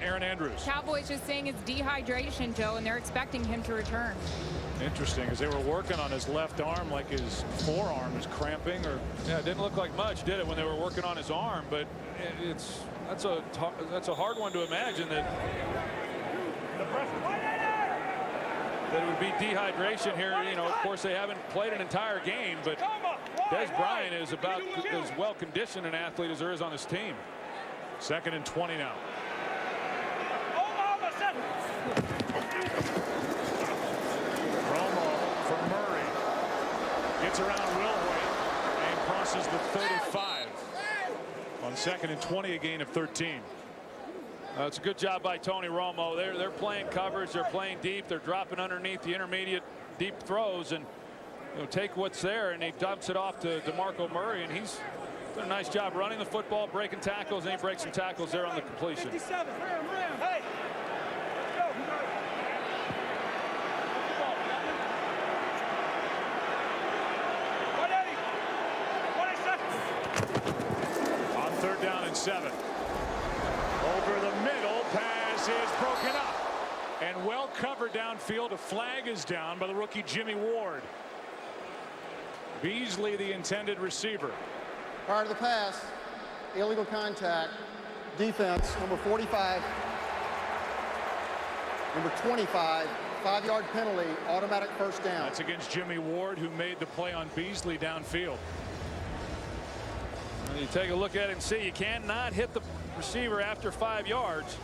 Aaron Andrews. Cowboys just saying it's dehydration, Joe, and they're expecting him to return. Interesting, as they were working on his left arm, like his forearm is cramping. Or yeah, it didn't look like much, did it, when they were working on his arm? But that's a hard one to imagine that it would be dehydration here. You know, of course, they haven't played an entire game, but Des Bryant is about as well conditioned an athlete as there is on this team. 2nd and 20 now. Romo for Murray. Gets around Wilhoit and crosses the 35. On 2nd and 20, a gain of 13. It's a good job by Tony Romo. They're playing coverage. They're playing deep. They're dropping underneath the intermediate deep throws and take what's there, and he dumps it off to DeMarco Murray, and he's done a nice job running the football, breaking tackles, and he breaks some tackles there on the completion. 57. Hey. On 3rd down and 7. Over the middle, pass is broken up and well covered downfield. A flag is down by the rookie Jimmy Ward. Beasley, the intended receiver. Prior to the pass, illegal contact, defense, number 45, number 25, 5-yard penalty, automatic first down. That's against Jimmy Ward, who made the play on Beasley downfield. And you take a look at it and see you cannot hit the receiver after 5 yards.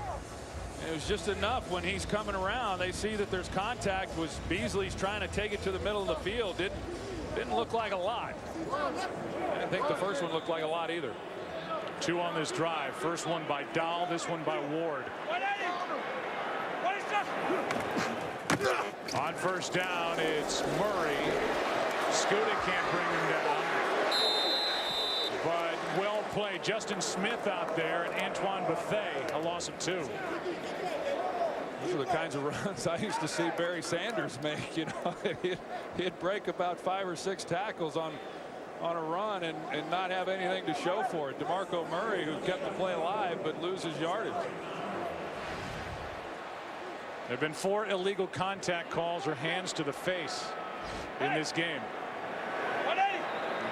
It was just enough when he's coming around. They see that there's contact. Was Beasley's trying to take it to the middle of the field. Didn't look like a lot. I didn't think the first one looked like a lot either. 2 on this drive. First one by Dahl, this one by Ward. On 1st down, it's Murray. Scuda can't bring him down. But well played. Justin Smith out there and Antoine Bethea, a loss of 2. Those are the kinds of runs I used to see Barry Sanders make. You know, he'd break about 5 or 6 tackles on a run and not have anything to show for it. DeMarco Murray, who kept the play alive but loses yardage. There have been 4 illegal contact calls or hands to the face in this game.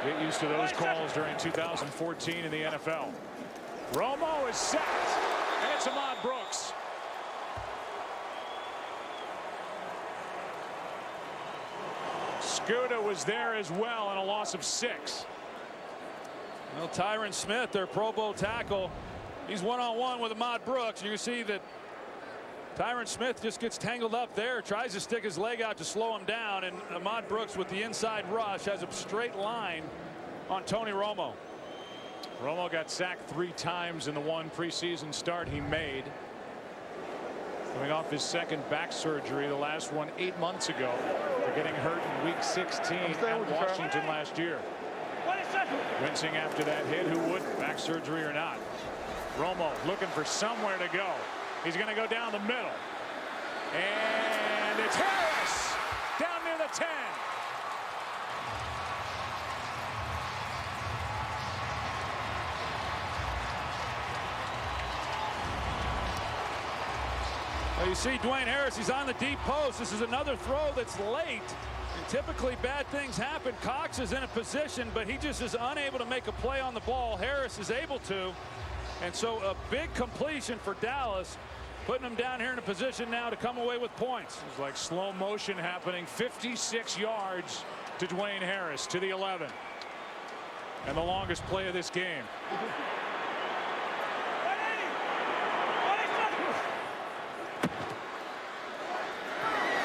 Get used to those calls during 2014 in the NFL. Romo is sacked, and it's Ahmad Brooks. Scuda was there as well, and a loss of 6. Well, Tyron Smith, their Pro Bowl tackle, he's one-on-one with Ahmad Brooks. You can see that Tyron Smith just gets tangled up there, tries to stick his leg out to slow him down, and Ahmad Brooks with the inside rush has a straight line on Tony Romo. Romo got sacked 3 times in the one preseason start he made. Coming off his 2nd back surgery, the last one 8 months ago, for getting hurt in week 16 at Washington last year. Wincing after that hit, who wouldn't, back surgery or not. Romo looking for somewhere to go. He's going to go down the middle. And it's Harris down near the 10. Well, you see Dwayne Harris, he's on the deep post. This is another throw that's late. And typically bad things happen. Cox is in a position, but he just is unable to make a play on the ball. Harris is able to. And so a big completion for Dallas, putting them down here in a position now to come away with points. It's like slow motion happening. 56 yards to Dwayne Harris to the 11. And the longest play of this game.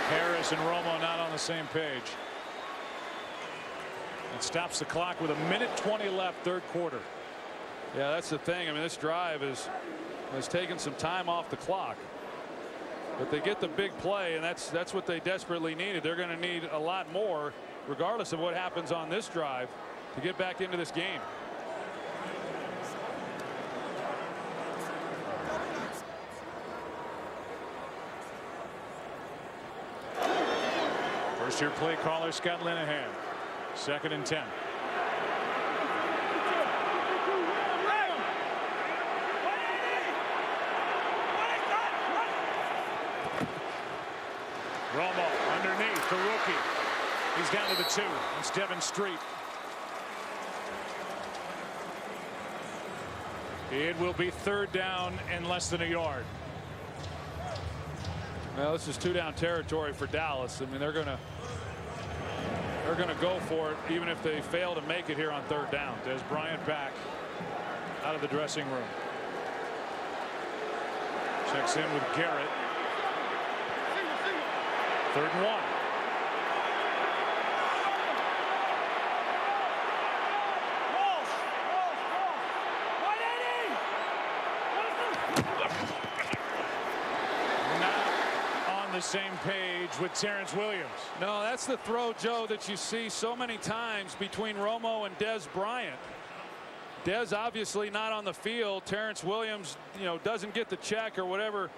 Harris and Romo not on the same page. It stops the clock with 1:20 left, 3rd quarter. Yeah, that's the thing. I mean, this drive has taken some time off the clock. But they get the big play, and that's what they desperately needed. They're going to need a lot more, regardless of what happens on this drive, to get back into this game. First-year play caller Scott Linehan. 2nd and 10. Romo underneath the rookie. He's down to the 2. It's Devin Street. It will be 3rd down and less than a yard. Well, this is 2-down territory for Dallas. I mean, they're gonna go for it even if they fail to make it here on 3rd down. Des Bryant back out of the dressing room. Checks in with Garrett. 3rd and 1. Same page with Terrance Williams. No, that's the throw, Joe, that you see so many times between Romo and Des Bryant. Des obviously not on the field. Terrance Williams, doesn't get the check or whatever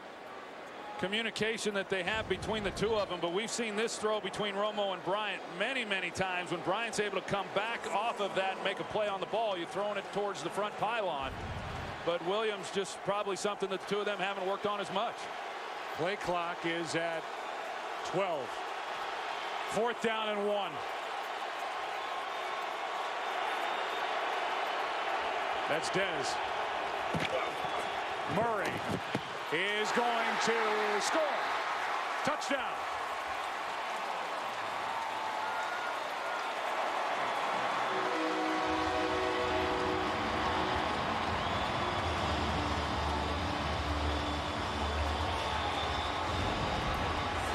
communication that they have between the 2 of them. But we've seen this throw between Romo and Bryant many, many times. When Bryant's able to come back off of that and make a play on the ball, you're throwing it towards the front pylon. But Williams, just probably something that the 2 of them haven't worked on as much. Play clock is at 12. 4th down and 1. That's Dez. Murray is going to score. Touchdown.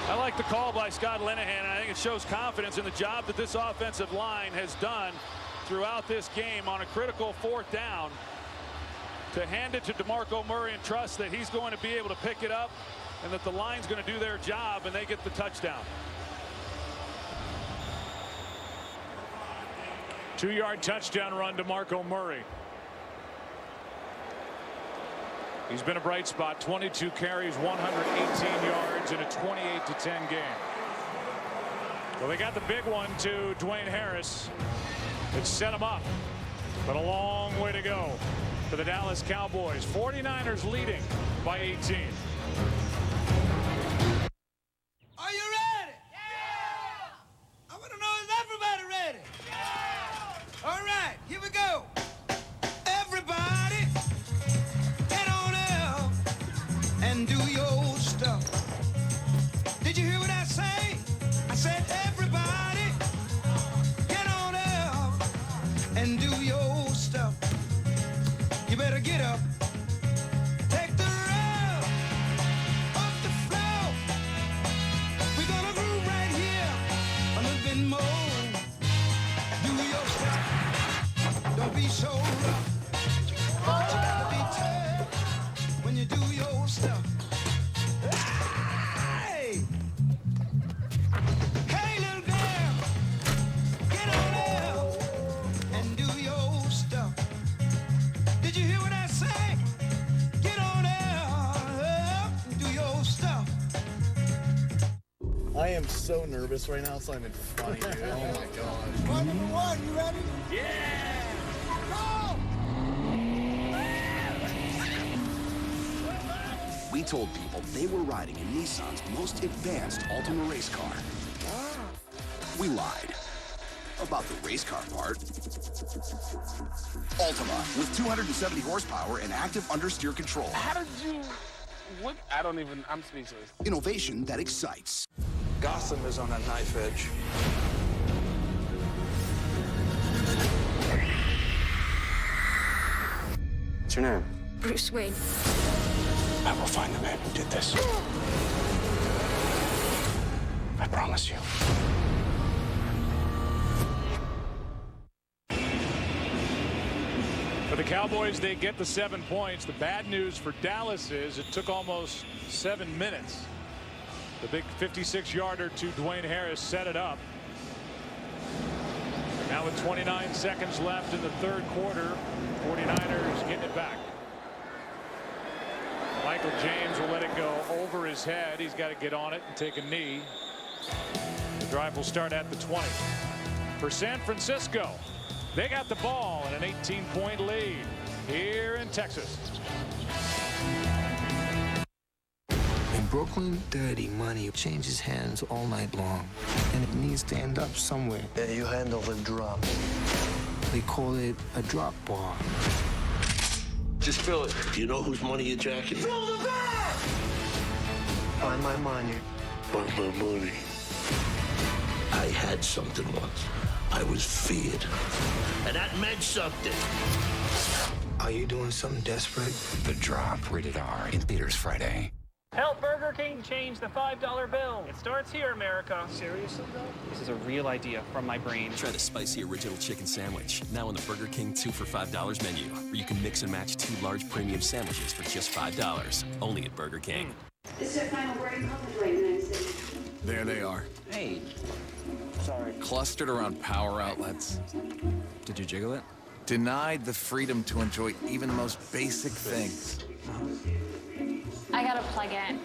I like the call by Scott Linehan, and I think it shows confidence in the job that this offensive line has done throughout this game on a critical 4th down to hand it to DeMarco Murray and trust that he's going to be able to pick it up and that the line's going to do their job and they get the touchdown. 2-yard touchdown run to DeMarco Murray. He's been a bright spot. 22 carries, 118 yards in a 28-10 game. Well, they got the big one to Dwayne Harris. It set him up, but a long way to go for the Dallas Cowboys. 49ers leading by 18. Are you ready? Yeah! I want to know, is everybody ready? Yeah! All right, here we go. Everybody, get on up and do your stuff. Did you hear what I say? I said everybody, get on up and do your stuff. You better get up. Take the road off the floor. We're gonna groove right here a little bit more. Do your stuff. Don't be so rough. But you gotta be tough when you do your stuff. Hey! Hey, little girl, get on up and do your stuff. Did you hear what I say? Get on up and do your stuff. I am so nervous right now. It's not even funny, dude. Oh my god. Run number one, you ready? Yeah! Go! We told people they were riding in Nissan's most advanced Altima race car. We lied about the race car part. Altima, with 270 horsepower and active understeer control. How did you... What? I'm speechless. Innovation that excites. Gotham is on a knife edge. What's your name? Bruce Wayne. I will find the man who did this. I promise you. For the Cowboys, they get the 7 points. The bad news for Dallas is it took almost 7 minutes. The big 56-yarder to Dwayne Harris set it up. Now with 29 seconds left in the third quarter, 49ers getting it back. Michael James will let it go over his head. He's got to get on it and take a knee. The drive will start at the 20. For San Francisco, they got the ball in an 18-point lead here in Texas. In Brooklyn, dirty money changes hands all night long, and it needs to end up somewhere. Yeah, you handle the drop. They call it a drop bar. Just fill it. Do you know whose money you're jacking? Fill the bag! Find my money. Find my money. I had something once. I was feared. And that meant something. Are you doing something desperate? The Drop, rated R, in theaters Friday. Help Burger King change the $5 bill. It starts here, America. Seriously, though? This is a real idea from my brain. Try the spicy original chicken sandwich, now on the Burger King 2 for $5 menu, where you can mix and match 2 large premium sandwiches for just $5. Only at Burger King. This is a final wording public right now. There they are. Hey. Sorry. Clustered around power outlets. Did you jiggle it? Denied the freedom to enjoy even the most basic things. I gotta plug in.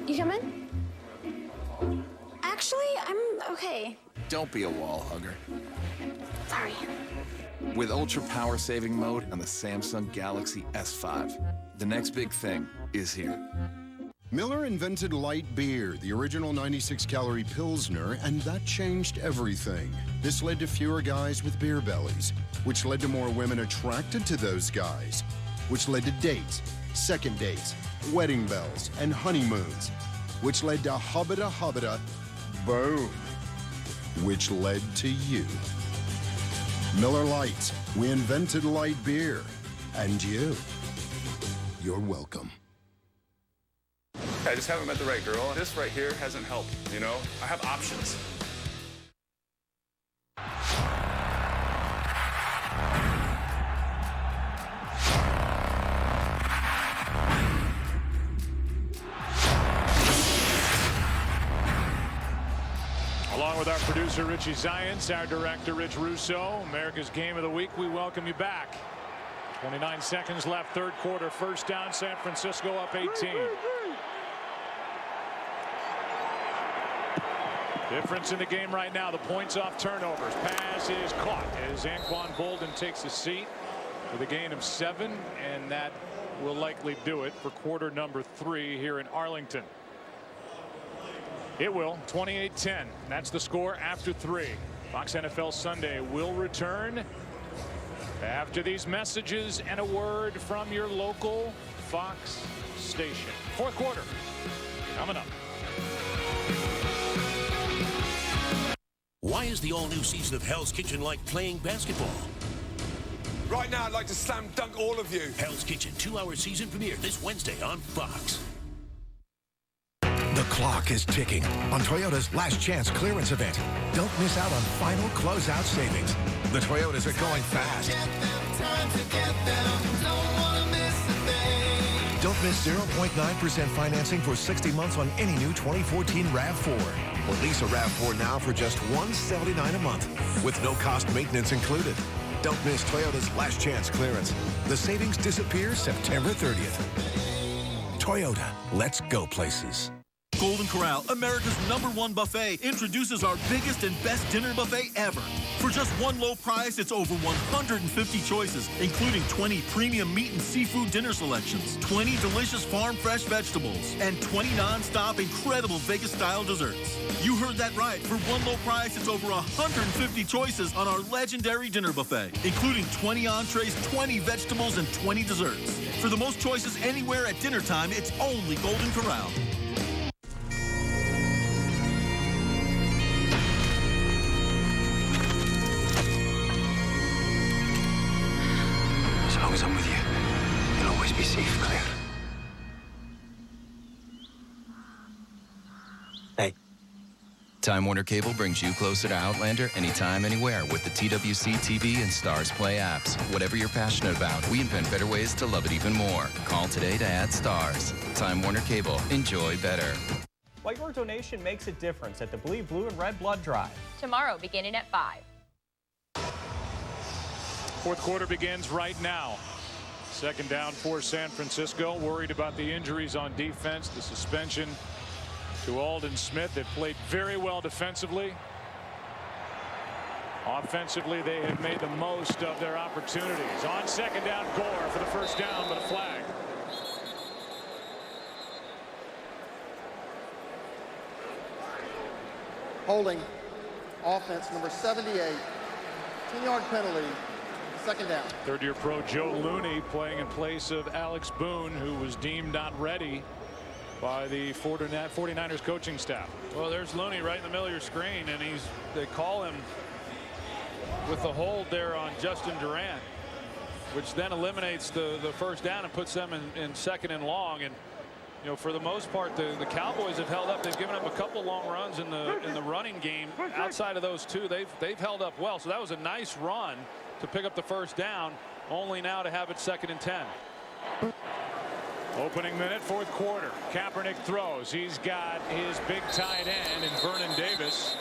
You come in? Actually, I'm okay. Don't be a wall hugger. Sorry. With ultra power saving mode on the Samsung Galaxy S5, the next big thing is here. Miller invented light beer, the original 96-calorie Pilsner, and that changed everything. This led to fewer guys with beer bellies, which led to more women attracted to those guys, which led to dates, second dates, wedding bells, and honeymoons, which led to hubba-da, boom, which led to you. Miller Lite, we invented light beer, and you're welcome. I just haven't met the right girl. This right here hasn't helped, you know? I have options. Along with our producer, Richie Zients, our director, Rich Russo, America's Game of the Week, we welcome you back. 29 seconds left, third quarter, first down, San Francisco up 18. Difference in the game right now, the points off turnovers. Pass is caught as Anquan Bolden takes a seat with a gain of 7, and that will likely do it for quarter number 3 here in Arlington. It will. 28-10. That's the score after 3. Fox NFL Sunday will return after these messages and a word from your local Fox station. Fourth quarter coming up. Why is the all-new season of Hell's Kitchen like playing basketball? Right now, I'd like to slam dunk all of you. Hell's Kitchen 2-hour season premiere this Wednesday on Fox. The clock is ticking on Toyota's last chance clearance event. Don't miss out on final closeout savings. The Toyotas are going fast. Don't miss 0.9% financing for 60 months on any new 2014 RAV4. Or lease a RAV4 now for just $179 a month with no cost maintenance included. Don't miss Toyota's last chance clearance. The savings disappear September 30th. Toyota, let's go places. Golden Corral, America's #1 buffet, introduces our biggest and best dinner buffet ever. For just one low price, it's over 150 choices, including 20 premium meat and seafood dinner selections, 20 delicious farm-fresh vegetables, and 20 non-stop incredible Vegas-style desserts. You heard that right. For one low price, it's over 150 choices on our legendary dinner buffet, including 20 entrees, 20 vegetables, and 20 desserts. For the most choices anywhere at dinner time, it's only Golden Corral. As long as I'm with you, you'll always be safe, Claire. Hey. Time Warner Cable brings you closer to Outlander anytime, anywhere with the TWC TV and Stars Play apps. Whatever you're passionate about, we invent better ways to love it even more. Call today to add Stars. Time Warner Cable. Enjoy better. Why your donation makes a difference at the Bleed Blue and Red Blood Drive. Tomorrow, beginning at 5. Fourth quarter begins right now. Second down for San Francisco. Worried about the injuries on defense, the suspension to Aldon Smith. They played very well defensively. Offensively, they have made the most of their opportunities. On second down, Gore for the first down, but a flag. Holding. Offense number 78. 10-yard penalty. Second down. Third-year pro Joe Looney playing in place of Alex Boone, who was deemed not ready by the 49ers coaching staff. Well, there's Looney right in the middle of your screen, and they call him with the hold there on Justin Durant, which then eliminates the first down and puts them in second and long. And you know, for the most part, the Cowboys have held up. They've given up a couple long runs in the running game. Outside of those two, they've held up well. So that was a nice run to pick up the first down, only now to have it 2nd and 10. Opening minute, fourth quarter. Kaepernick throws. He's got his big tight end, and Vernon Davis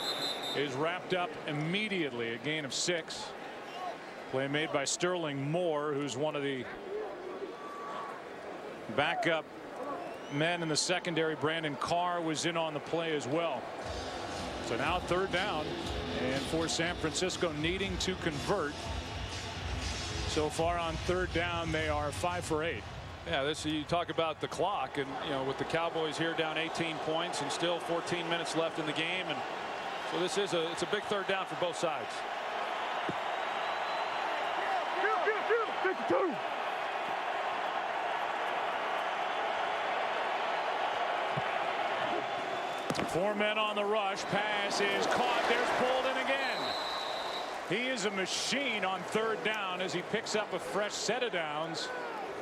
is wrapped up immediately. A gain of 6. Play made by Sterling Moore, who's one of the backup men in the secondary. Brandon Carr was in on the play as well. So now 3rd down, and for San Francisco needing to convert. So far on 3rd down, they are 5 for 8. Yeah, you talk about the clock, and you know, with the Cowboys here down 18 points and still 14 minutes left in the game, and so it's a big 3rd down for both sides. 52. Four men on the rush. Pass is caught. There's Bolden again. He is a machine on 3rd down as he picks up a fresh set of downs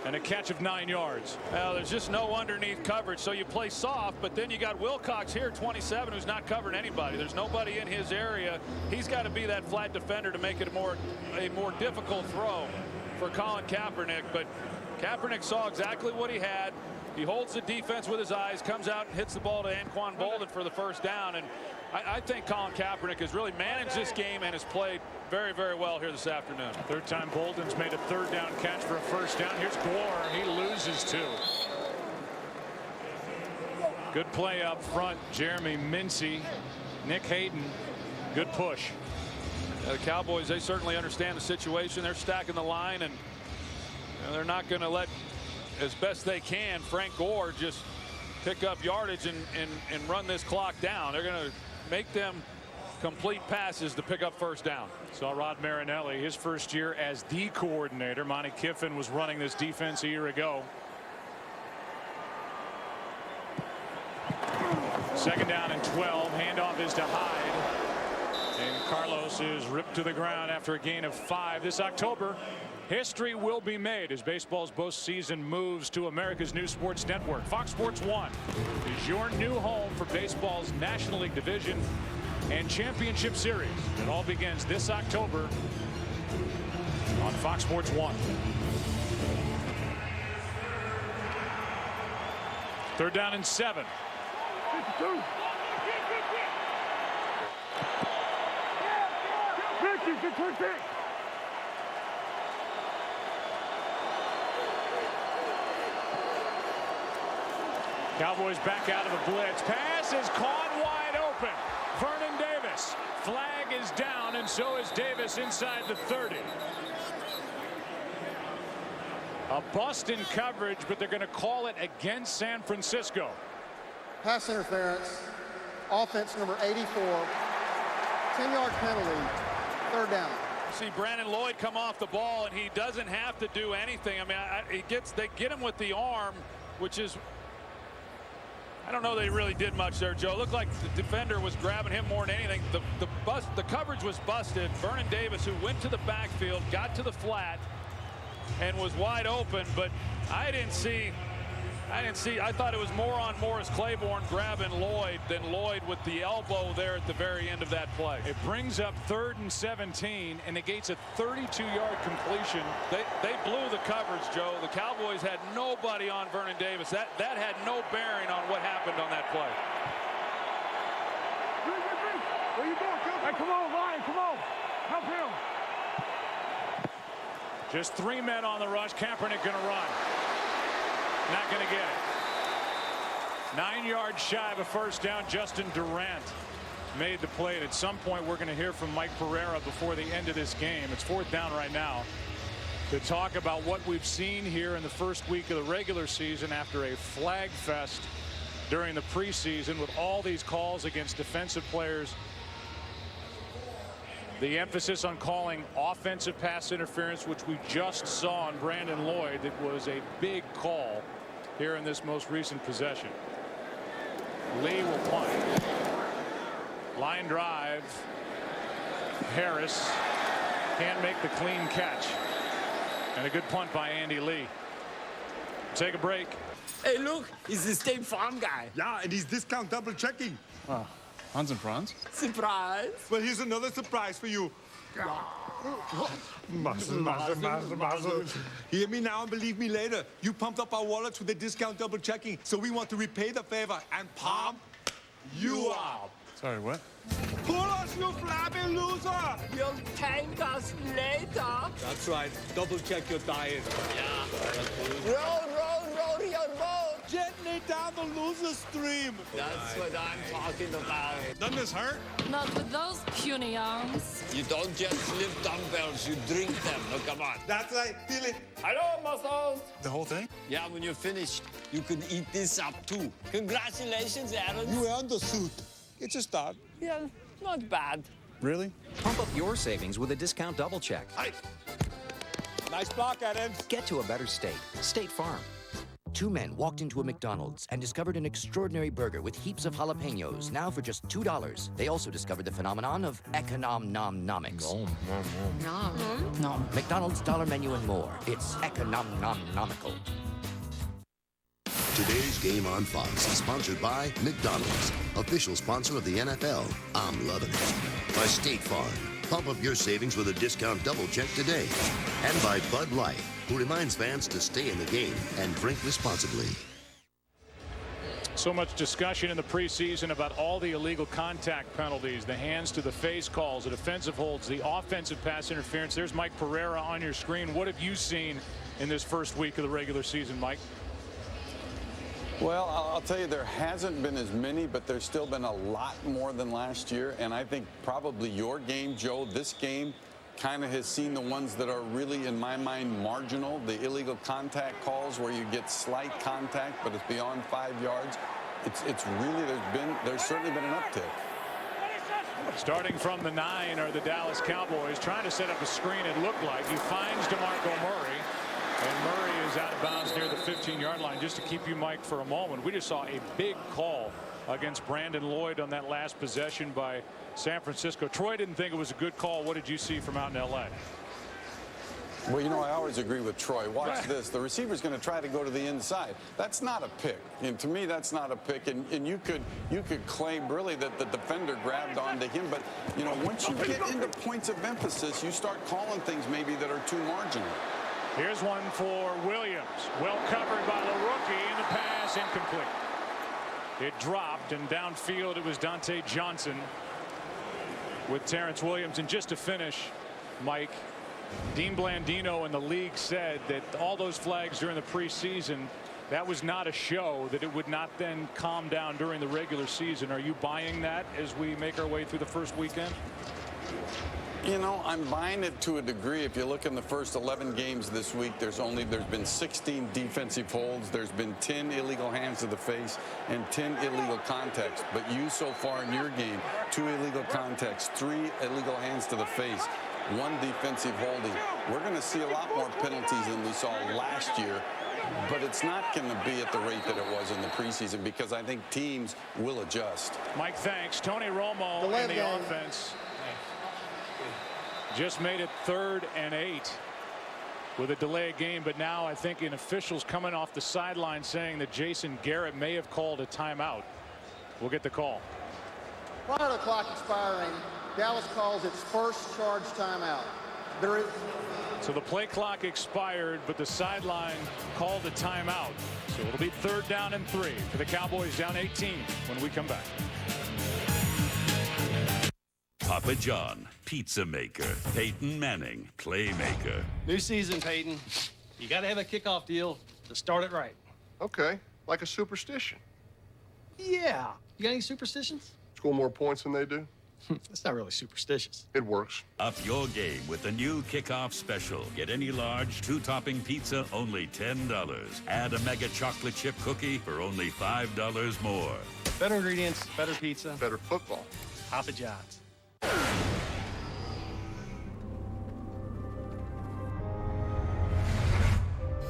and a catch of 9 yards. Well, there's just no underneath coverage, so you play soft, but then you got Wilcox here, 27, who's not covering anybody. There's nobody in his area. He's got to be that flat defender to make it a more difficult throw for Colin Kaepernick, but Kaepernick saw exactly what he had. He holds the defense with his eyes, comes out and hits the ball to Anquan Bolden for the first down, and I think Colin Kaepernick has really managed this game and has played very, very well here this afternoon. Third time Bolden's made a 3rd down catch for a first down. Here's Gore. He loses 2. Good play up front. Jeremy Mincy, Nick Hayden. Good push. The Cowboys, they certainly understand the situation. They're stacking the line, and they're not going to let, as best they can, Frank Gore just pick up yardage and run this clock down. They're going to make them complete passes to pick up first down. Saw Rod Marinelli, his first year as the coordinator. Monty Kiffin was running this defense a year ago. 2nd down and 12. Handoff is to Hyde. And Carlos is ripped to the ground after a gain of 5. This October, history will be made as baseball's postseason moves to America's new sports network. Fox Sports 1 is your new home for baseball's National League Division and Championship Series. It all begins this October on Fox Sports 1. 3rd down and 7. 52. 50. Cowboys back out of the blitz. Pass is caught wide open. Vernon Davis. Flag is down, and so is Davis inside the 30. A bust in coverage, but they're going to call it against San Francisco. Pass interference. Offense number 84. 10-yard penalty. 3rd down. See Brandon Lloyd come off the ball, and he doesn't have to do anything. I mean, they get him with the arm, which is, I don't know they really did much there, Joe. It looked like the defender was grabbing him more than anything. The coverage was busted. Vernon Davis, who went to the backfield, got to the flat and was wide open, but I didn't see. I thought it was more on Morris Claiborne grabbing Lloyd than Lloyd with the elbow there at the very end of that play. It brings up 3rd and 17 and negates a 32-yard completion. They blew the coverage, Joe. The Cowboys had nobody on Vernon Davis. That had no bearing on what happened on that play. Where you going? Hey, come on, Ryan, come on. Help him. Just 3 men on the rush. Kaepernick going to run. Not going to get it. 9 yards shy of a first down. Justin Durant made the play. And at some point, we're going to hear from Mike Pereira before the end of this game. It's 4th down right now to talk about what we've seen here in the first week of the regular season after a flag fest during the preseason with all these calls against defensive players. The emphasis on calling offensive pass interference, which we just saw on Brandon Lloyd, that was a big call here in this most recent possession. Lee will punt. Line drive. Harris can't make the clean catch. And a good punt by Andy Lee. Take a break. Hey, look, he's the State Farm guy. Yeah, and he's discount double checking. Oh, Hans and Franz? Surprise. Well, here's another surprise for you. Muzzle. Hear me now and believe me later. You pumped up our wallets with the discount double checking, so we want to repay the favor and pump you up. Sorry, what? Pull us, you flabby loser! You'll thank us later. That's right. Double check your diet. Yeah. Roll, your boat. Gently down the loser stream. That's what I'm talking about. Doesn't this hurt? Not with those puny arms. You don't just lift dumbbells, you drink them. Now, come on. That's right. Feel it. Hello, muscles. The whole thing? Yeah, when you're finished, you can eat this up too. Congratulations, Aaron. You earned the suit. It's a start. Yeah, not bad. Really? Pump up your savings with a discount double check. Hey. Nice block, Adams. Get to a better state. State Farm. Two men walked into a McDonald's and discovered an extraordinary burger with heaps of jalapenos, now for just $2. They also discovered the phenomenon of econom-nom-nomics. Nom. McDonald's dollar menu and more. It's econom-nom-nomical. Today's Game on Fox is sponsored by McDonald's, official sponsor of the NFL. I'm loving it. By State Farm. Pump up your savings with a discount double check today. And by Bud Light, who reminds fans to stay in the game and drink responsibly. So much discussion in the preseason about all the illegal contact penalties, the hands to the face calls, the defensive holds, the offensive pass interference. There's Mike Pereira on your screen. What have you seen in this first week of the regular season, Mike? Well, I'll tell you, there hasn't been as many, but there's still been a lot more than last year. And I think probably your game, Joe, this game kind of has seen the ones that are really, in my mind, marginal. The illegal contact calls where you get slight contact, but it's beyond 5 yards. It's really, there's certainly been an uptick. Starting from the 9 are the Dallas Cowboys trying to set up a screen, it looked like. He finds DeMarco Murray. And Murray is out of bounds near the 15-yard line. Just to keep you, Mike, for a moment, we just saw a big call against Brandon Lloyd on that last possession by San Francisco. Troy didn't think it was a good call. What did you see from out in L.A.? Well, you know, I always agree with Troy. Watch this. The receiver's going to try to go to the inside. That's not a pick. And to me, that's not a pick. And you could claim really that the defender grabbed onto him. But, you know, once you get into points of emphasis, you start calling things maybe that are too marginal. Here's one for Williams. Well covered by the rookie, and the pass incomplete. It dropped, and downfield it was Dante Johnson with Terrance Williams. And just to finish, Mike, Dean Blandino and the league said that all those flags during the preseason, that was not a show, that it would not then calm down during the regular season. Are you buying that as we make our way through the first weekend? You know, I'm buying it to a degree. If you look in the first 11 games this week, there's been 16 defensive holds. There's been 10 illegal hands to the face and 10 illegal contacts. But you so far in your game, 2 illegal contacts, 3 illegal hands to the face, 1 defensive holding. We're going to see a lot more penalties than we saw last year. But it's not going to be at the rate that it was in the preseason because I think teams will adjust. Mike, thanks. Tony Romo in the offense. Just made it 3rd and 8 with a delay of game, but now I think in officials coming off the sideline saying that Jason Garrett may have called a timeout. We'll get the call. Prior to the clock expiring, Dallas calls its first charge timeout. So the play clock expired, but the sideline called a timeout. So it'll be 3rd down and 3 for the Cowboys, down 18 when we come back. Papa John, pizza maker. Peyton Manning, playmaker. New season, Peyton. You got to have a kickoff deal to start it right. Okay, like a superstition. Yeah. You got any superstitions? Score more points than they do. That's not really superstitious. It works. Up your game with the new kickoff special. Get any large 2-topping pizza, only $10. Add a mega chocolate chip cookie for only $5 more. Better ingredients, better pizza, Better football. Papa John's.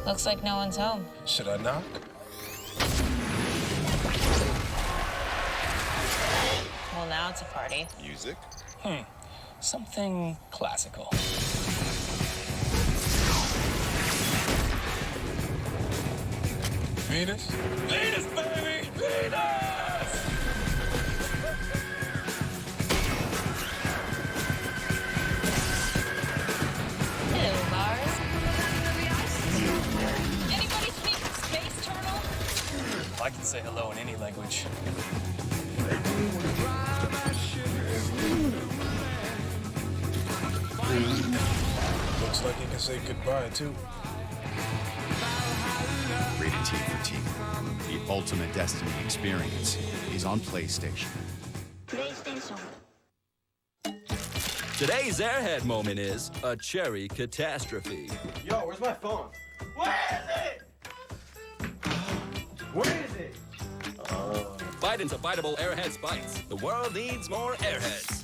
Looks like no one's home. Should I knock? Well, now it's a party. Music. Something classical. Venus? Venus, baby! Venus! Hello, Mars. Anybody speak space turtle? I can say hello in any language. Looks like you can say goodbye, too. Rated T for T. The ultimate Destiny experience is on PlayStation. Today's Airhead moment is a cherry catastrophe. Yo, where's my phone? Where is it? Where is it? Bite into biteable Airhead Spites. The world needs more Airheads.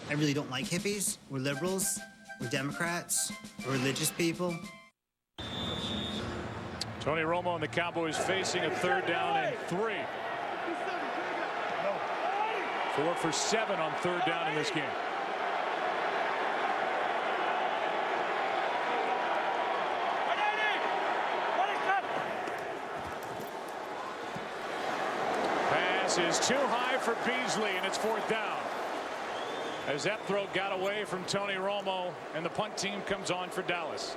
I really don't like hippies. We're liberals. We're Democrats. We're religious people. Tony Romo and the Cowboys facing a 3rd down and 3. 4 for 7 on 3rd down in this game. Pass is too high for Beasley, and it's 4th down. As that throw got away from Tony Romo, and the punt team comes on for Dallas.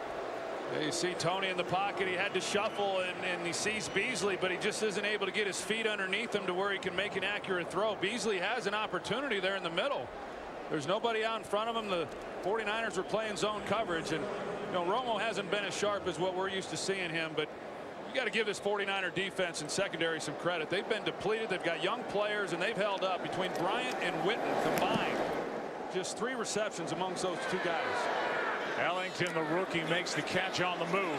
You see Tony in the pocket. He had to shuffle, and he sees Beasley, but he just isn't able to get his feet underneath him to where he can make an accurate throw. Beasley has an opportunity there in the middle. There's nobody out in front of him. The 49ers were playing zone coverage, and Romo hasn't been as sharp as what we're used to seeing him, but you got to give this 49er defense and secondary some credit. They've been depleted. They've got young players, and they've held up. Between Bryant and Witten combined, just 3 receptions amongst those 2 guys. Ellington, the rookie, makes the catch on the move.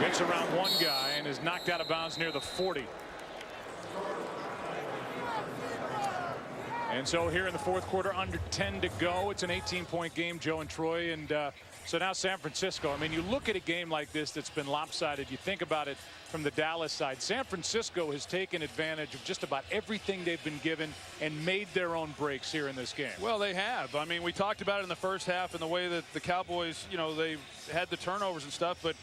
Gets around one guy and is knocked out of bounds near the 40. And so here in the 4th quarter, under 10 to go. It's an 18-point game, Joe and Troy. And so now San Francisco. I mean, you look at a game like this that's been lopsided. You think about it from the Dallas side. San Francisco has taken advantage of just about everything they've been given and made their own breaks here in this game. Well, they have. I mean, we talked about it in the first half and the way that the Cowboys, they had the turnovers and stuff, but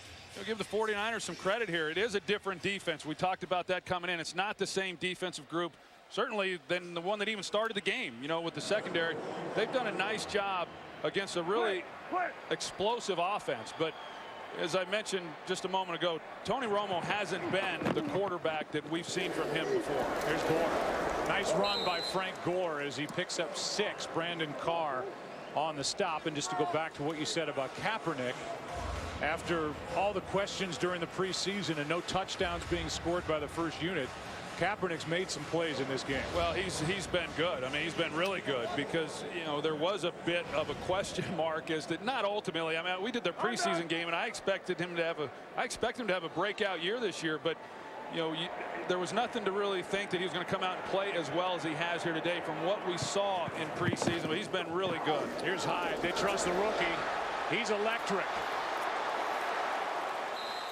give the 49ers some credit here. It is a different defense. We talked about that coming in. It's not the same defensive group, certainly, than the one that even started the game, with the secondary. They've done a nice job against a really explosive offense. But as I mentioned just a moment ago, Tony Romo hasn't been the quarterback that we've seen from him before. Here's Gore. Nice run by Frank Gore as he picks up 6. Brandon Carr on the stop. And just to go back to what you said about Kaepernick, after all the questions during the preseason and no touchdowns being scored by the first unit, Kaepernick's made some plays in this game. Well, he's been good. I mean, he's been really good because, there was a bit of a question mark as to not ultimately. I mean, we did their preseason game, and I expected him to have a breakout year this year, but there was nothing to really think that he was going to come out and play as well as he has here today from what we saw in preseason. But he's been really good. Here's Hyde. They trust the rookie. He's electric.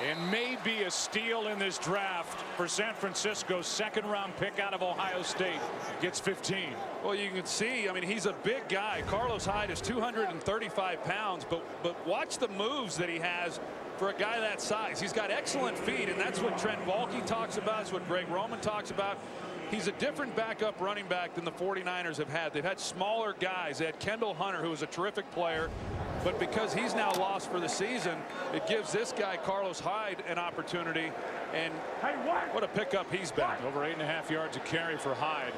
And may be a steal in this draft for San Francisco's 2nd-round pick out of Ohio State. Gets 15. Well, you can see, I mean, he's a big guy. Carlos Hyde is 235 pounds, but watch the moves that he has for a guy that size. He's got excellent feet, and that's what Trent Baalke talks about. It's what Greg Roman talks about. He's a different backup running back than the 49ers have had. They've had smaller guys. They had Kendall Hunter, who was a terrific player. But because he's now lost for the season, it gives this guy, Carlos Hyde, an opportunity. And what a pickup he's been. Over 8.5 yards a carry for Hyde.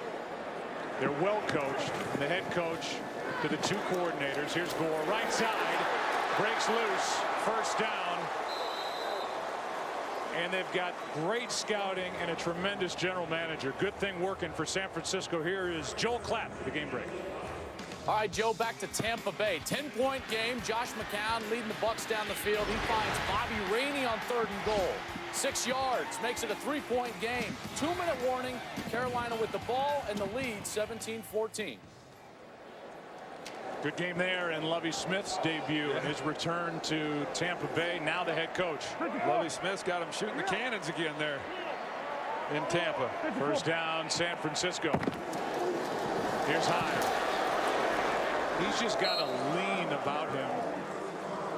They're well coached. And the head coach to the 2 coordinators. Here's Gore. Right side. Breaks loose. 1st down. And they've got great scouting and a tremendous general manager. Good thing working for San Francisco. Here is Joel Klatt, the game break. All right, Joe, back to Tampa Bay. 10-point game. Josh McCown leading the Bucs down the field. He finds Bobby Rainey on 3rd and goal. 6 yards, makes it a 3-point game. 2-minute warning. Carolina with the ball and the lead, 17-14. Good game there, and Lovie Smith's debut and his return to Tampa Bay. Now the head coach. Lovie Smith's got him shooting the cannons again there in Tampa. First down, San Francisco. Here's Hyde. He's just got a lean about him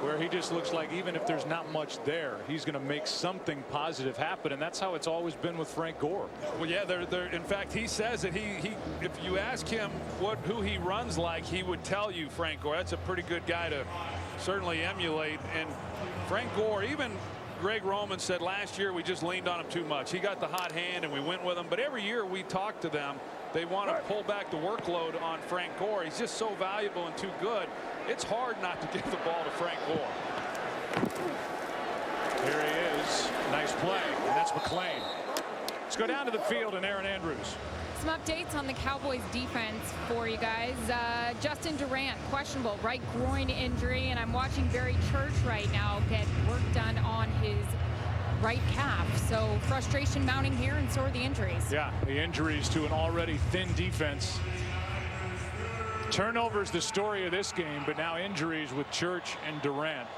where he just looks like even if there's not much there, he's going to make something positive happen, and that's how it's always been with Frank Gore. Well, yeah, in fact, he says that if you ask him who he runs like, he would tell you Frank Gore. That's a pretty good guy to certainly emulate. And Frank Gore, even Greg Roman said last year we just leaned on him too much. He got the hot hand and we went with him, but every year we talk to them, they want to pull back the workload on Frank Gore. He's just so valuable and too good. It's hard not to give the ball to Frank Gore. Here he is. Nice play. And that's McClain. Let's go down to the field and Aaron Andrews. Some updates on the Cowboys defense for you guys. Justin Durant, questionable right groin injury, and I'm watching Barry Church right now get work done on his right calf. So frustration mounting here, and so are the injuries. Yeah, the injuries to an already thin defense. Turnovers the story of this game, but now injuries with Church and Durant.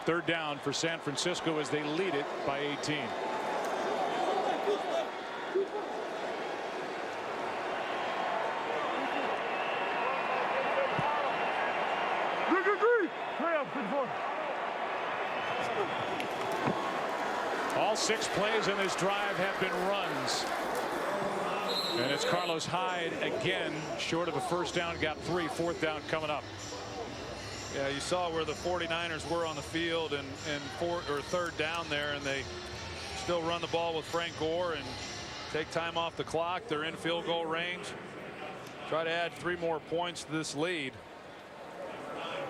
3rd down for San Francisco as they lead it by 18. All 6 plays in this drive have been runs. And it's Carlos Hyde again, short of a first down, got 3. 4th down coming up. Yeah, you saw where the 49ers were on the field and 3rd down there, and they still run the ball with Frank Gore and take time off the clock. They're in field goal range. Try to add 3 more points to this lead,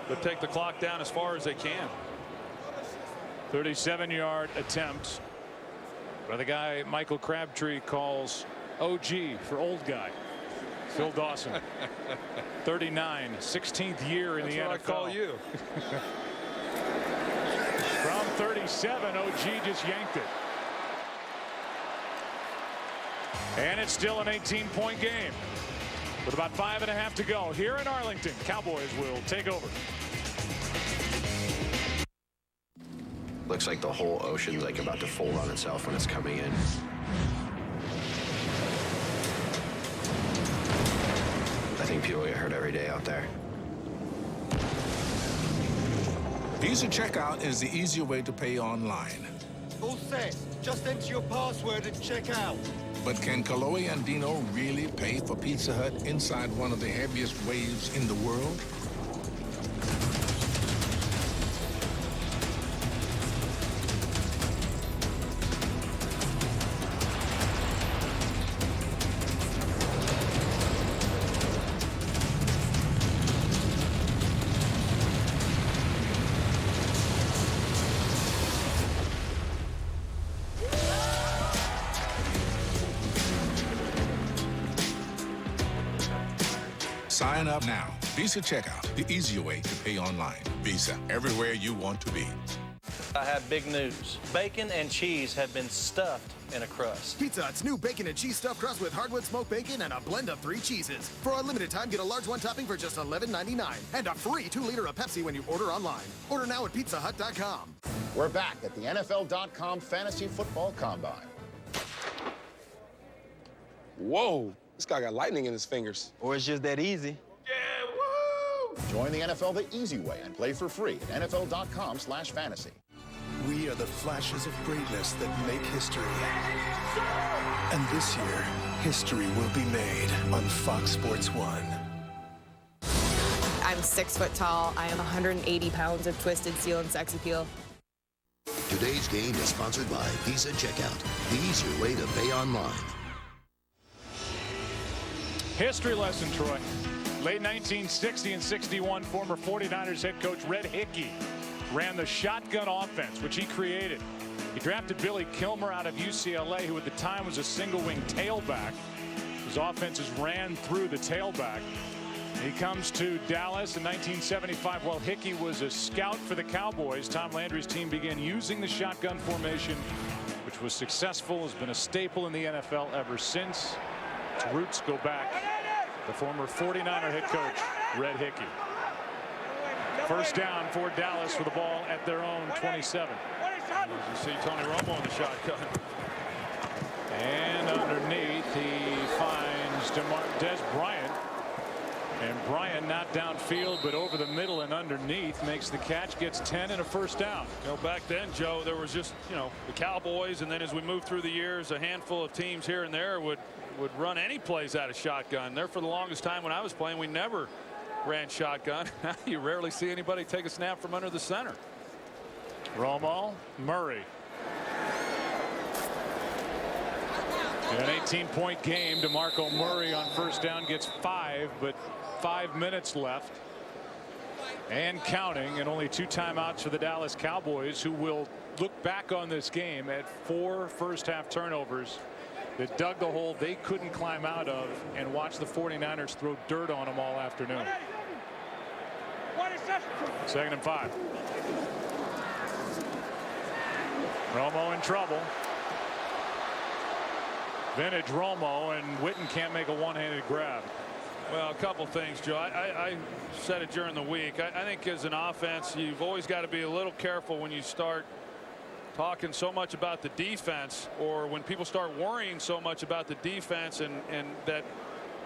but take the clock down as far as they can. 37-yard attempt by the guy Michael Crabtree calls OG for old guy. Phil Dawson. 39, 16th year in the NFL. That's what I call you. From 37, OG just yanked it. And it's still an 18-point game with about 5.5 to go here in Arlington. Cowboys will take over. Looks like the whole ocean's like about to fold on itself when it's coming in. I think people get hurt every day out there. Visa Checkout is the easier way to pay online. All set. Just enter your password and check out. But can Kaloe and Dino really pay for Pizza Hut inside one of the heaviest waves in the world? Sign up now. Visa Checkout, the easier way to pay online. Visa, everywhere you want to be. I have big news. Bacon and cheese have been stuffed in a crust. Pizza Hut's new bacon and cheese stuffed crust with hardwood smoked bacon and a blend of 3 cheeses. For a limited time, get a large one topping for just $11.99 and a free 2-liter of Pepsi when you order online. Order now at pizzahut.com. We're back at the NFL.com Fantasy Football Combine. Whoa, this guy got lightning in his fingers. Or it's just that easy. Yeah, woo! Join the NFL the easy way and play for free at NFL.com/fantasy. We are the flashes of greatness that make history. And this year, history will be made on Fox Sports 1. I'm 6 foot tall. I am 180 pounds of twisted steel and sex appeal. Today's game is sponsored by Visa Checkout, the easier way to pay online. History lesson, Troy. Late 1960 and 61, former 49ers head coach Red Hickey ran the shotgun offense, which he created. He drafted Billy Kilmer out of UCLA, who at the time was a single-wing tailback. His offenses ran through the tailback. He comes to Dallas in 1975 while Hickey was a scout for the Cowboys. Tom Landry's team began using the shotgun formation, which was successful, has been a staple in the NFL ever since. Its roots go back to former 49er head coach Red Hickey. First down for Dallas with the ball at their own 27. You see Tony Romo in the shotgun. And underneath he finds Des Bryant. And Bryant not downfield but over the middle and underneath, makes the catch, gets 10 and a first down. You know, back then, Joe, there was just, you know, the Cowboys, and then as we moved through the years, a handful of teams here and there would run any plays out of shotgun. There for the longest time when I was playing, we never ran shotgun. You rarely see anybody take a snap from under the center. Romo, Murray. In an 18-point game, DeMarco Murray on first down gets 5, but 5 minutes left and counting, and only 2 timeouts for the Dallas Cowboys, who will look back on this game at 4 first-half turnovers that dug the hole they couldn't climb out of, and watch the 49ers throw dirt on them all afternoon. 2nd and 5. Romo in trouble. Vintage Romo, and Witten can't make a one-handed grab. Well, a couple things, Joe. I said it during the week. I think as an offense, you've always got to be a little careful when you start talking so much about the defense, or when people start worrying so much about the defense, and that,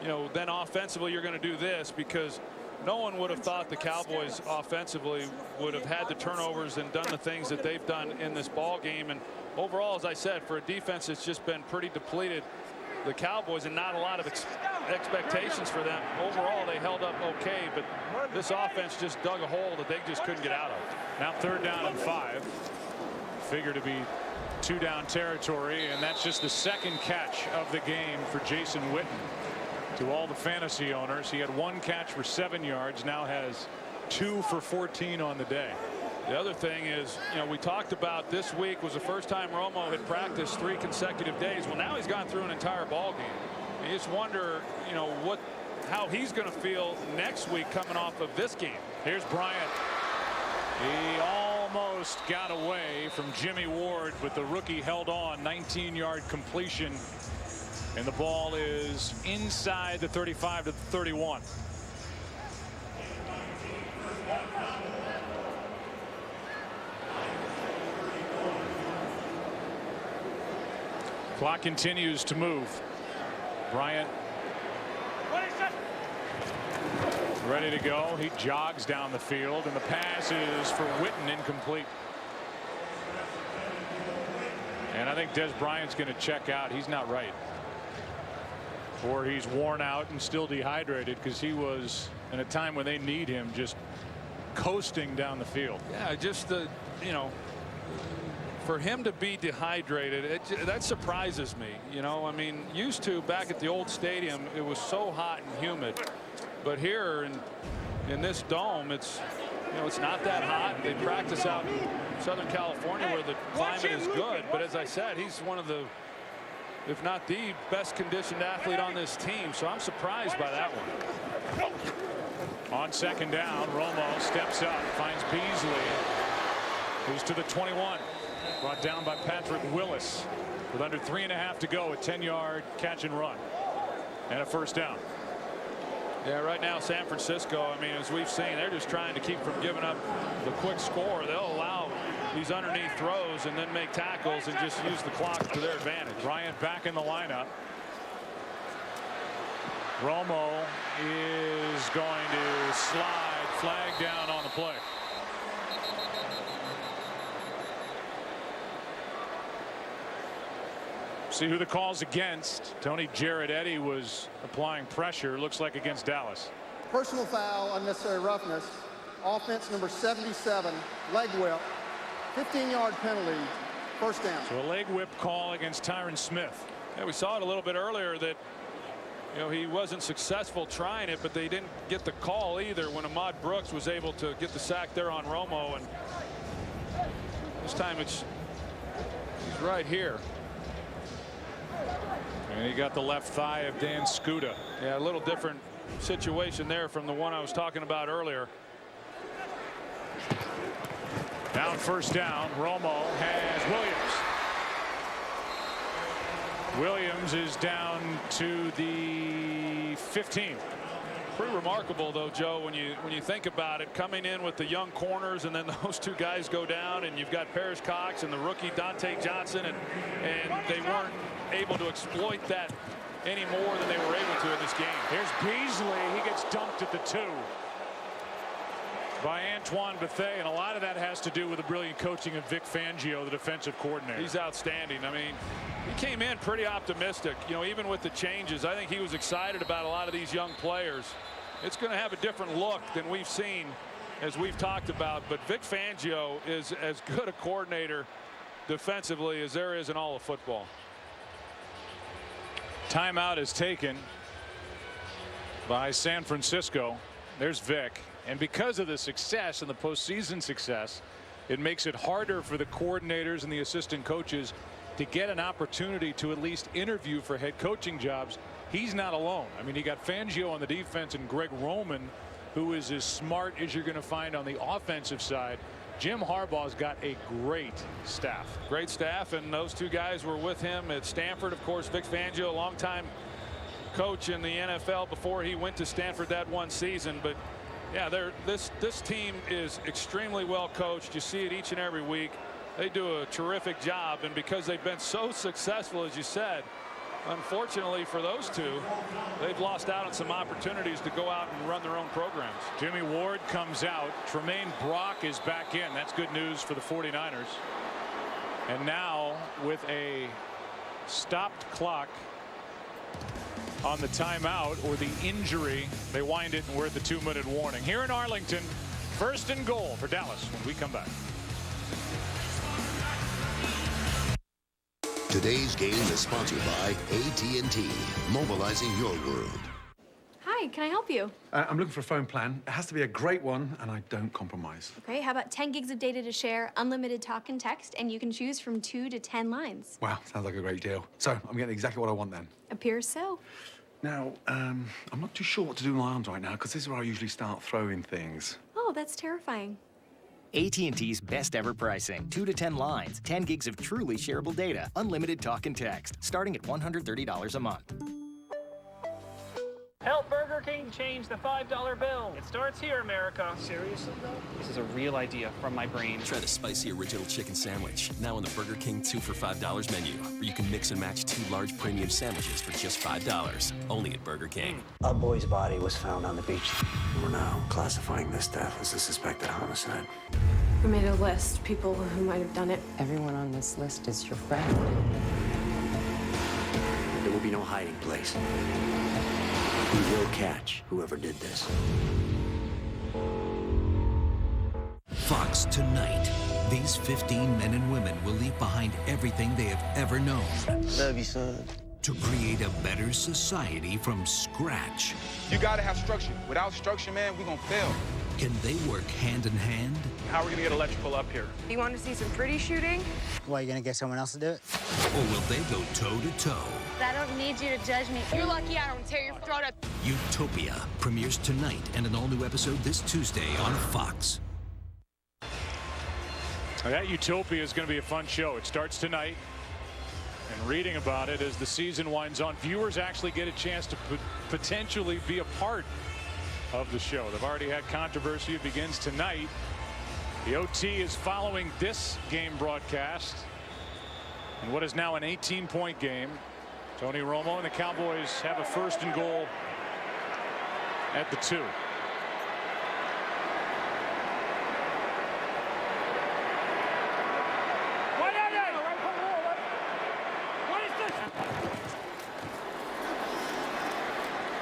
you know, then offensively you're going to do this, because no one would have thought the Cowboys offensively would have had the turnovers and done the things that they've done in this ball game. And overall, as I said, for a defense that's just been pretty depleted, the Cowboys, and not a lot of expectations for them. Overall, they held up okay, but this offense just dug a hole that they just couldn't get out of. Now 3rd down and 5. Figure to be 2 down territory, and that's just the 2nd catch of the game for Jason Witten. To all the fantasy owners, he had 1 catch for 7 yards, now has 2 for 14 on the day. The other thing is, you know, we talked about this week was the first time Romo had practiced 3 consecutive days. Well, now he's gone through an entire ball game. You just wonder, you know, how he's going to feel next week coming off of this game. Here's Bryant. He almost got away from Jimmy Ward, but the rookie held on. 19-yard completion, and the ball is inside the 35 to the 31. Clock continues to move. Bryant ready to go. He jogs down the field, and the pass is for Witten, incomplete. And I think Des Bryant's going to check out. He's not right. Or he's worn out and still dehydrated, because he was, in a time when they need him, just coasting down the field. Yeah, just the, you know, for him to be dehydrated, that surprises me. You know, I mean, used to back at the old stadium, it was so hot and humid. But here in this dome, it's, you know, it's not that hot. They practice out in Southern California where the climate is good. But as I said, he's one of the, if not the best conditioned athlete on this team. So I'm surprised by that one. On 2nd down, Romo steps up, finds Beasley, who's to the 21. Brought down by Patrick Willis with under 3.5 to go. A 10-yard catch and run and a first down. Yeah, right now San Francisco, I mean, as we've seen, they're just trying to keep from giving up the quick score. They'll allow these underneath throws and then make tackles and just use the clock to their advantage. Bryant back in the lineup. Romo is going to slide, flag down on the play. See who the call's against. Tony Jarrett-Eddy was applying pressure, looks like against Dallas. Personal foul, unnecessary roughness. Offense number 77, leg whip. 15-yard penalty, first down. So a leg whip call against Tyron Smith. Yeah, we saw it a little bit earlier that, you know, he wasn't successful trying it, but they didn't get the call either when Ahmad Brooks was able to get the sack there on Romo. And this time it's right here. And he got the left thigh of Dan Scuda. Yeah, a little different situation there from the one I was talking about earlier. Now first down, Romo has Williams. Williams is down to the 15. Pretty remarkable, though, Joe, when you think about it, coming in with the young corners, and then those two guys go down, and you've got Paris Cox and the rookie Dante Johnson, and they weren't able to exploit that any more than they were able to in this game. Here's Beasley. He gets dumped at the 2 by Antoine Bethea, and a lot of that has to do with the brilliant coaching of Vic Fangio, the defensive coordinator. He's outstanding. I mean, he came in pretty optimistic, you know, even with the changes. I think he was excited about a lot of these young players. It's going to have a different look than we've seen, as we've talked about, but Vic Fangio is as good a coordinator defensively as there is in all of football. Timeout is taken by San Francisco. There's Vic. And because of the success and the postseason success, it makes it harder for the coordinators and the assistant coaches to get an opportunity to at least interview for head coaching jobs. He's not alone. I mean, you got Fangio on the defense and Greg Roman, who is as smart as you're going to find on the offensive side. Jim Harbaugh's got a great staff. Great staff, and those two guys were with him at Stanford. Of course, Vic Fangio, a longtime coach in the NFL before he went to Stanford that one season. But yeah, this team is extremely well coached. You see it each and every week. They do a terrific job, and because they've been so successful, as you said, unfortunately for those two, they've lost out on some opportunities to go out and run their own programs. Jimmy Ward comes out. Tremaine Brock is back in. That's good news for the 49ers. And now with a stopped clock on the timeout or the injury, they wind it, and we're at the 2-minute warning. Here in Arlington, 1st and goal for Dallas when we come back. Today's game is sponsored by AT&T, mobilizing your world. Hi, can I help you? I'm looking for a phone plan. It has to be a great one, and I don't compromise. Okay, how about 10 gigs of data to share, unlimited talk and text, and you can choose from 2 to 10 lines. Wow, sounds like a great deal. So I'm getting exactly what I want then. Appears so. Now, I'm not too sure what to do with my arms right now, because this is where I usually start throwing things. Oh, that's terrifying. AT&T's best ever pricing. 2 to 10 lines, 10 gigs of truly shareable data, unlimited talk and text, starting at $130 a month. Help Burger King change the $5 bill. It starts here, America. Seriously, though? This is a real idea from my brain. Try the spicy original chicken sandwich, now on the Burger King 2 for $5 menu, where you can mix and match 2 large premium sandwiches for just $5, only at Burger King. A boy's body was found on the beach. We're now classifying this death as a suspected homicide. We made a list, people who might have done it. Everyone on this list is your friend. There will be no hiding place. We will catch whoever did this. Fox tonight. These 15 men and women will leave behind everything they have ever known. Love you, son. To create a better society from scratch. You gotta have structure. Without structure, man, we're gonna fail. Can they work hand in hand? How are we gonna get electrical up here? You want to see some pretty shooting? Why, you gonna get someone else to do it? Or will they go toe to toe? I don't need you to judge me. You're lucky I don't tear your throat up. Utopia premieres tonight and an all-new episode this Tuesday on Fox. That Utopia is going to be a fun show. It starts tonight. And reading about it as the season winds on, viewers actually get a chance to potentially be a part of the show. They've already had controversy. It begins tonight. The OT is following this game broadcast in what is now an 18-point game. Tony Romo and the Cowboys have a 1st and goal at the 2.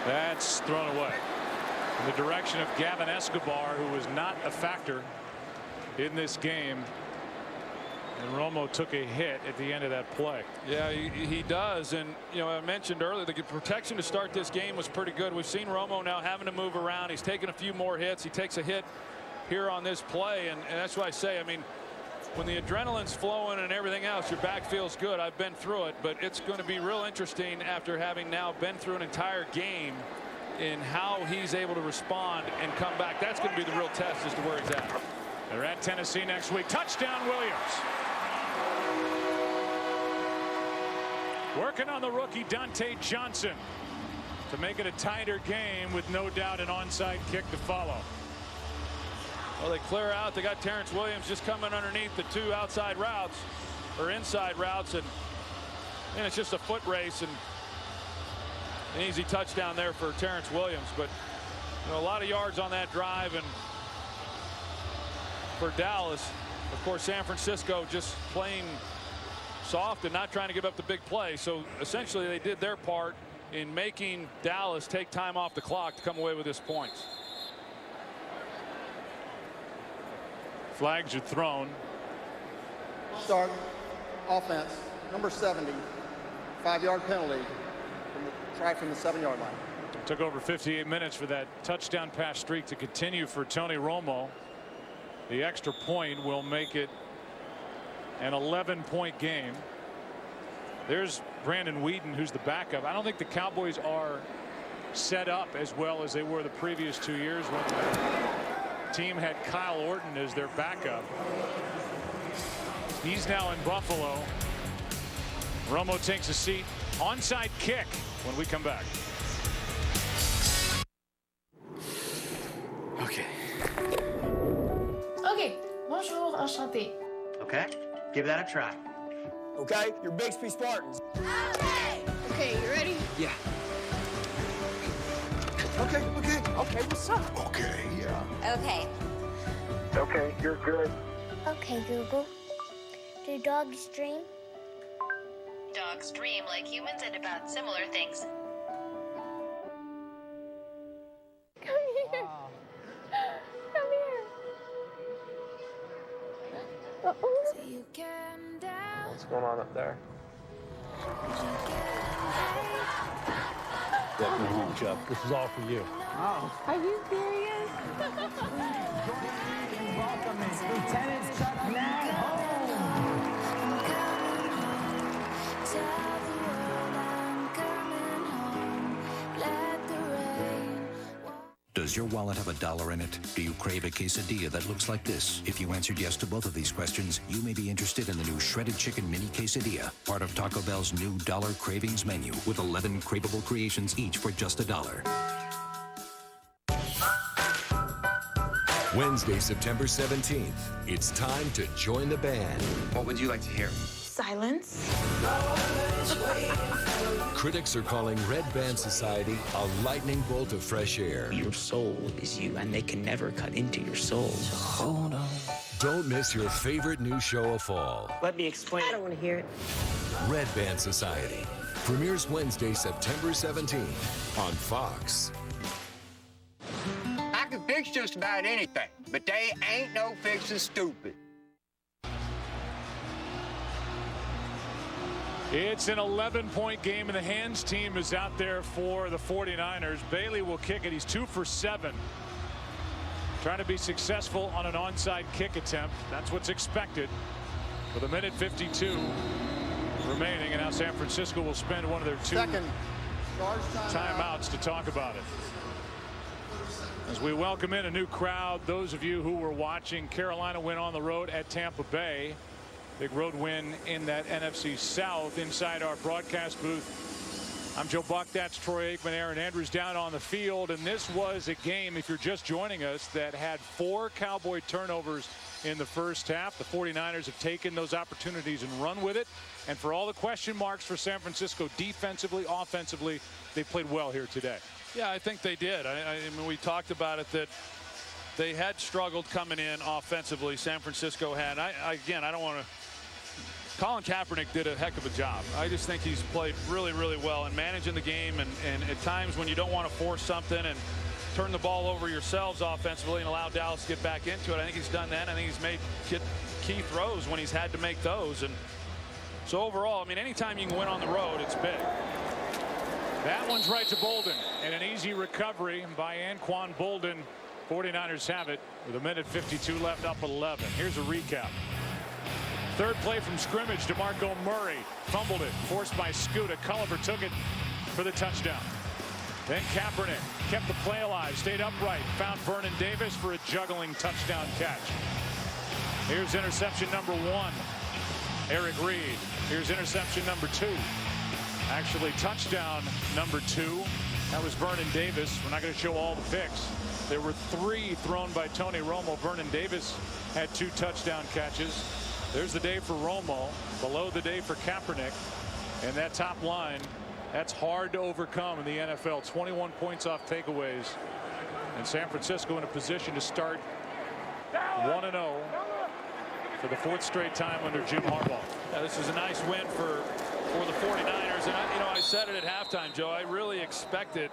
That's thrown away in the direction of Gavin Escobar, who was not a factor in this game. And Romo took a hit at the end of that play. Yeah, he does. And, you know, I mentioned earlier, the protection to start this game was pretty good. We've seen Romo now having to move around. He's taken a few more hits. He takes a hit here on this play. And that's why I say, I mean, when the adrenaline's flowing and everything else, your back feels good. I've been through it, but it's going to be real interesting after having now been through an entire game in how he's able to respond and come back. That's going to be the real test as to where he's at. They're at Tennessee next week. Touchdown, Williams. Working on the rookie Dante Johnson to make it a tighter game with no doubt an onside kick to follow. Well, they clear out. They got Terrance Williams just coming underneath the two outside routes or inside routes, and it's just a foot race and an easy touchdown there for Terrance Williams. But a lot of yards on that drive, and for Dallas, of course, San Francisco just playing soft and not trying to give up the big play. So essentially, they did their part in making Dallas take time off the clock to come away with this points. Flags are thrown. Start offense, number 70, 5-yard penalty, try from the 7-yard line. It took over 58 minutes for that touchdown pass streak to continue for Tony Romo. The extra point will make it an 11-point game. There's Brandon Wheaton, who's the backup. I don't think the Cowboys are set up as well as they were the previous 2 years when the team had Kyle Orton as their backup. He's now in Buffalo. Romo takes a seat. Onside kick when we come back. Okay. Okay. Bonjour, enchanté. Okay. Give that a try. Okay, you're Bixby Spartans. Okay, you ready? Yeah. Okay, what's up? Okay, yeah. Okay. Okay, you're good. Okay, Google. Do dogs dream? Dogs dream like humans and about similar things. Come here. Wow. Come here. What's going on up there? Welcome home, Chuck. This is all for you. Oh. Are you serious? Welcome, Lieutenant Chuck Nag home. Does your wallet have $1 in it? Do you crave a quesadilla that looks like this? If you answered yes to both of these questions, you may be interested in the new Shredded Chicken Mini Quesadilla, part of Taco Bell's new $1 Cravings menu, with 11 craveable creations each for just $1. Wednesday, September 17th. It's time to join the band. What would you like to hear? Silence. Critics are calling Red Band Society a lightning bolt of fresh air. Your soul is you, and they can never cut into your soul. So hold on. Don't miss your favorite new show of fall. Let me explain. I don't want to hear it. Red Band Society premieres Wednesday, September 17th on Fox. I can fix just about anything, but they ain't no fixing stupid. It's an 11-point game, and the hands team is out there for the 49ers. Bailey will kick it. He's 2 for 7. Trying to be successful on an onside kick attempt. That's what's expected. With a minute 52 remaining, and now San Francisco will spend one of their 2 timeouts to talk about it. As we welcome in a new crowd, those of you who were watching Carolina win on the road at Tampa Bay. Big road win in that NFC South. Inside our broadcast booth, I'm Joe Buck. That's Troy Aikman, Aaron Andrews down on the field. And this was a game, if you're just joining us, that had 4 Cowboy turnovers in the first half. The 49ers have taken those opportunities and run with it. And for all the question marks for San Francisco defensively, offensively, they played well here today. Yeah, I think they did. I mean, we talked about it that they had struggled coming in offensively. San Francisco had. Again, I don't want to. Colin Kaepernick did a heck of a job. I just think he's played really, really well in managing the game, and at times when you don't want to force something and turn the ball over yourselves offensively and allow Dallas to get back into it. I think he's done that. I think he's made key throws when he's had to make those. And so overall, I mean, anytime you can win on the road, it's big. That one's right to Bolden, and an easy recovery by Anquan Bolden. 49ers have it with a minute 52 left, up 11. Here's a recap. Third play from scrimmage, DeMarco Murray fumbled it, forced by Scooter. Culliver took it for the touchdown. Then Kaepernick kept the play alive, stayed upright, found Vernon Davis for a juggling touchdown catch. Here's interception number 1. Eric Reed. Here's interception number 2. Actually, touchdown number 2. That was Vernon Davis. We're not going to show all the picks. There were 3 thrown by Tony Romo. Vernon Davis had 2 touchdown catches. There's the day for Romo. Below the day for Kaepernick. And that top line, that's hard to overcome in the NFL. 21 points off takeaways. And San Francisco in a position to start 1-0 for the 4th straight time under Jim Harbaugh. Yeah, this is a nice win for the 49ers. And I said it at halftime, Joe. I really expected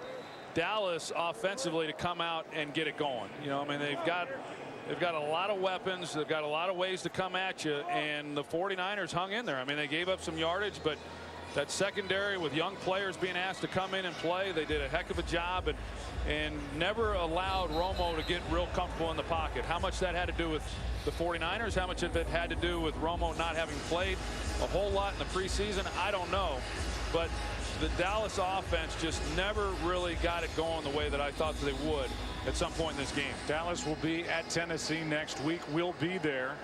Dallas offensively to come out and get it going. I mean, they've got a lot of weapons. They've got a lot of ways to come at you. And the 49ers hung in there. I mean, they gave up some yardage, but that secondary with young players being asked to come in and play, they did a heck of a job and never allowed Romo to get real comfortable in the pocket. How much that had to do with the 49ers, how much of it had to do with Romo not having played a whole lot in the preseason, I don't know. But the Dallas offense just never really got it going the way that I thought they would at some point in this game. Dallas will be at Tennessee next week. We'll be there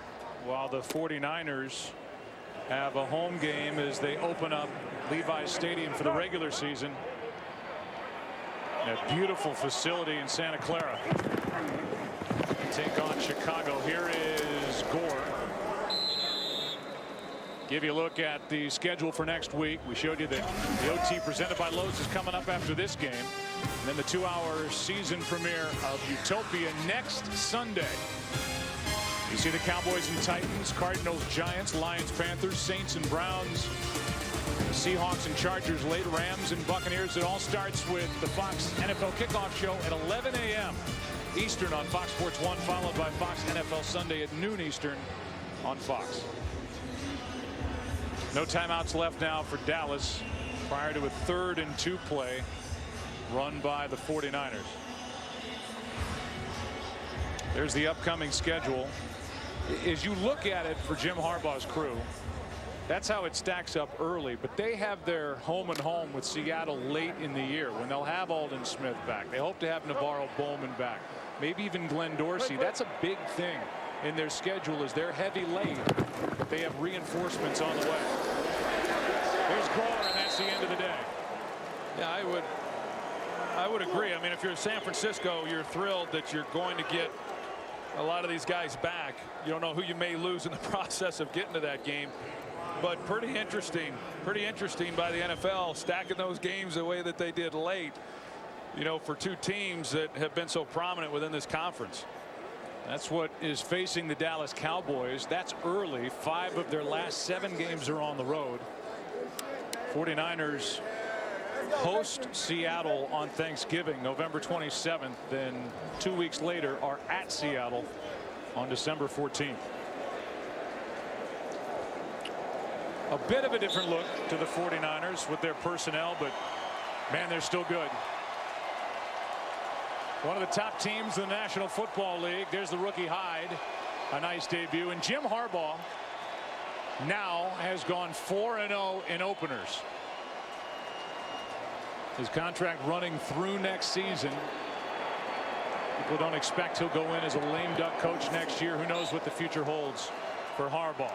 while the 49ers have a home game as they open up Levi's Stadium for the regular season. A beautiful facility in Santa Clara. Take on Chicago. Here is Gore. Give you a look at the schedule for next week. We showed you that the OT presented by Lowe's is coming up after this game. And then the 2-hour season premiere of Utopia next Sunday. You see the Cowboys and Titans, Cardinals, Giants, Lions, Panthers, Saints and Browns, the Seahawks and Chargers late, Rams and Buccaneers. It all starts with the Fox NFL Kickoff Show at 11 a.m. Eastern on Fox Sports 1, followed by Fox NFL Sunday at noon Eastern on Fox. No timeouts left now for Dallas prior to a 3rd and 2 play run by the 49ers. There's the upcoming schedule. As you look at it for Jim Harbaugh's crew, that's how it stacks up early. But they have their home and home with Seattle late in the year when they'll have Aldon Smith back. They hope to have Navarro Bowman back. Maybe even Glenn Dorsey. That's a big thing in their schedule, is they're heavy late, but they have reinforcements on the way. There's Gore, and that's the end of the day. Yeah, I would agree. I mean, if you're San Francisco, you're thrilled that you're going to get a lot of these guys back. You don't know who you may lose in the process of getting to that game. But pretty interesting by the NFL stacking those games the way that they did late, for 2 teams that have been so prominent within this conference. That's what is facing the Dallas Cowboys. That's early. 5 of their last 7 games are on the road. 49ers host Seattle on Thanksgiving, November 27th. Then 2 weeks later are at Seattle on December 14th. A bit of a different look to the 49ers with their personnel, but man, they're still good. One of the top teams in the National Football League. There's the rookie Hyde, a nice debut. And Jim Harbaugh now has gone 4-0 in openers. His contract running through next season. People don't expect he'll go in as a lame duck coach next year. Who knows what the future holds for Harbaugh.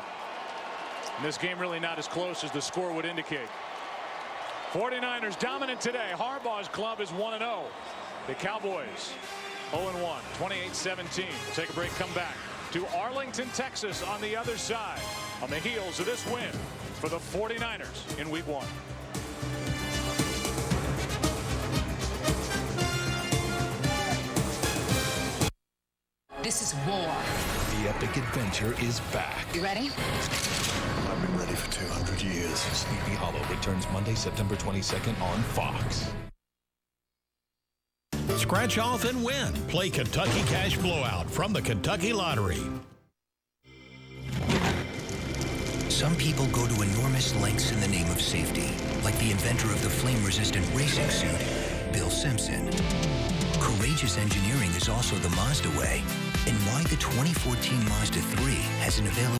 And this game really not as close as the score would indicate. 49ers dominant today. Harbaugh's club is 1-0. The Cowboys 0-1, 28-17. We'll take a break, come back to Arlington, Texas on the other side on the heels of this win for the 49ers in Week 1. This is war. The epic adventure is back. You ready? I've been ready for 200 years. Sleepy Hollow returns Monday, September 22nd on Fox. Scratch off and win. Play Kentucky Cash Blowout from the Kentucky Lottery. Some people go to enormous lengths in the name of safety, like the inventor of the flame-resistant racing suit, Bill Simpson. Courageous engineering is also the Mazda way, and why the 2014 Mazda 3 has an available